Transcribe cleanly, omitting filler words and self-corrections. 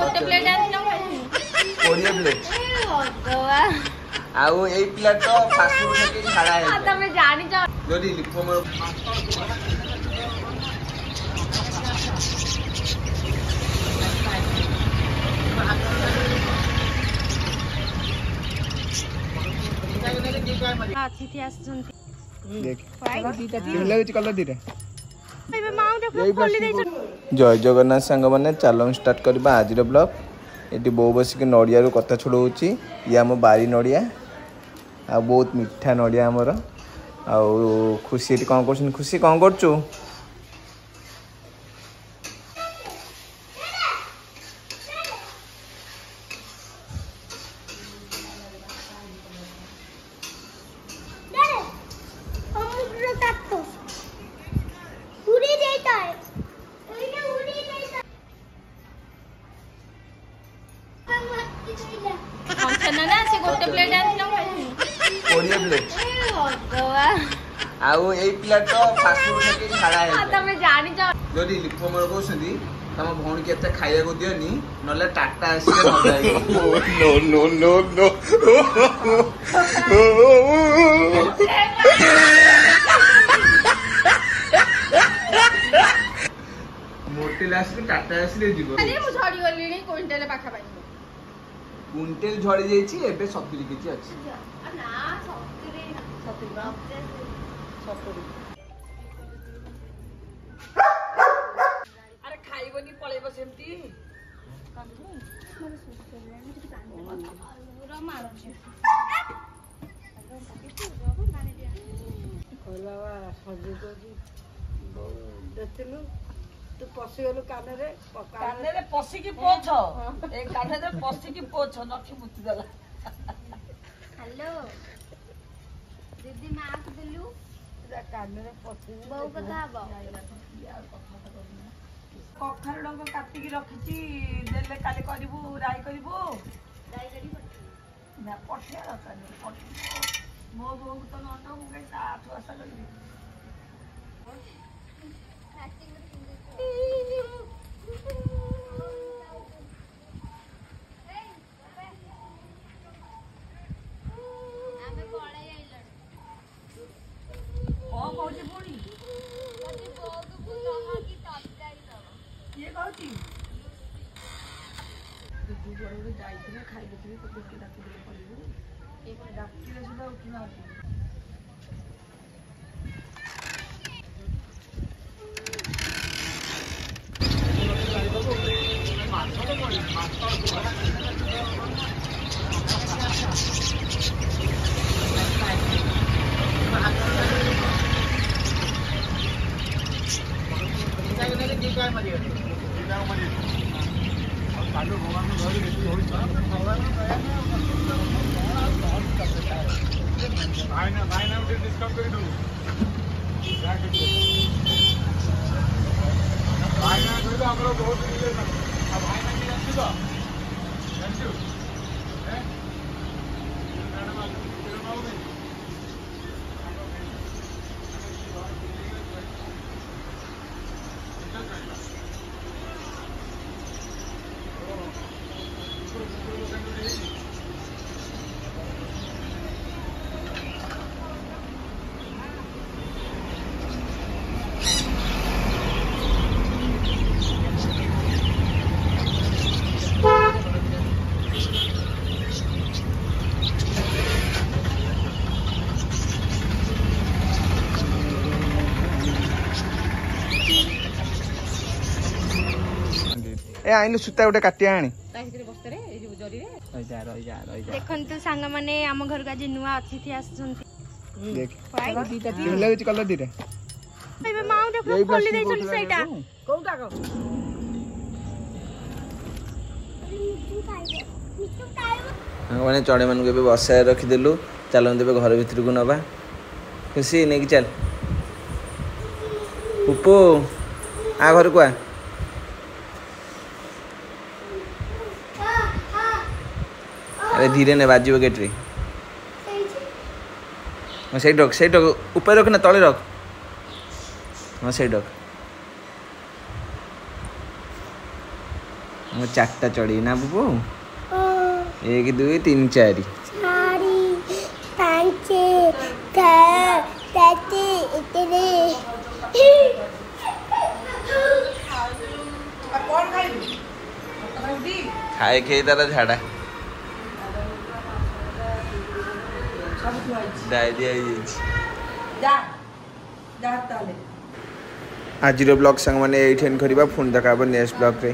गोटे plate आनिनो 20 plate आउ ए plate तो फास्ट फूड के खाड़ा है तमे जानि जा जोडी लिखो मोर अतिथि आछंती देख कलर दीटा खोली देछ जय जगन्नाथ सांग मैंने चलो स्टार्ट करवा आज ब्लॉग ये बो बसिक नड़िया कथा छोड़ाऊँगी ये आम बारी नड़िया आ बहुत मीठा नड़िया आमर आ खुशी कौन कर खुशी कौन करचु गोटे प्लेट आनिनो 20 प्लेट आउ ए प्लेट तो फास्ट फूड के खाड़ा है तमे जानि जा जोडी लिखो मोर कहउछंदी तम भौणी के एते खाइया को दियोनी नले टाटा आसीले न जाई नो नो नो मोटेल आसीले टाटा आसीले जीवो अरे मु झड़ी गलीनी क्विंटल पाखा पाई कुंटेल झड़ी जाइछि एबे 70 केजी अछि ना 70 अरे खाइबनी पळेबो सेमती तू पशिगलु कानरे पशिकी पोछ ए कानरे पशिकी पोछ नखी मुति देला हेलो दीदी माक दिलु कानरे पशि बहु कथा हबो कखार डंग काटिकी रखिची देले काले करिवु राई करिवु ना पठिया रखनी मो बहु तो नंद मु के साथ आशा करिवि ए आइनु सुता गोटे काटिया आनी देखंतु सांग माने हम घर का जे नुआ अतिथि आछंती देख कलर दीटा एबे माउ देखो खोली देछन सेटा कोउटा को मैंने चढ़े मान को बसा रखीदेलु चलो तेज घर भर को नवा खुशी नहीं चल उपो आ घर को आ अरे धीरे ने बाजी गेट रे सही रख ऊपर रख ना तले रख हाँ सही रख चारटा चढ़ी ना बुबू 1 2 3 4 खाए खे तार झाड़ा डायरिया आज ब्लॉग सांग मैंने ये करवा पुणी देखा नेक्स्ट ब्लॉग रे।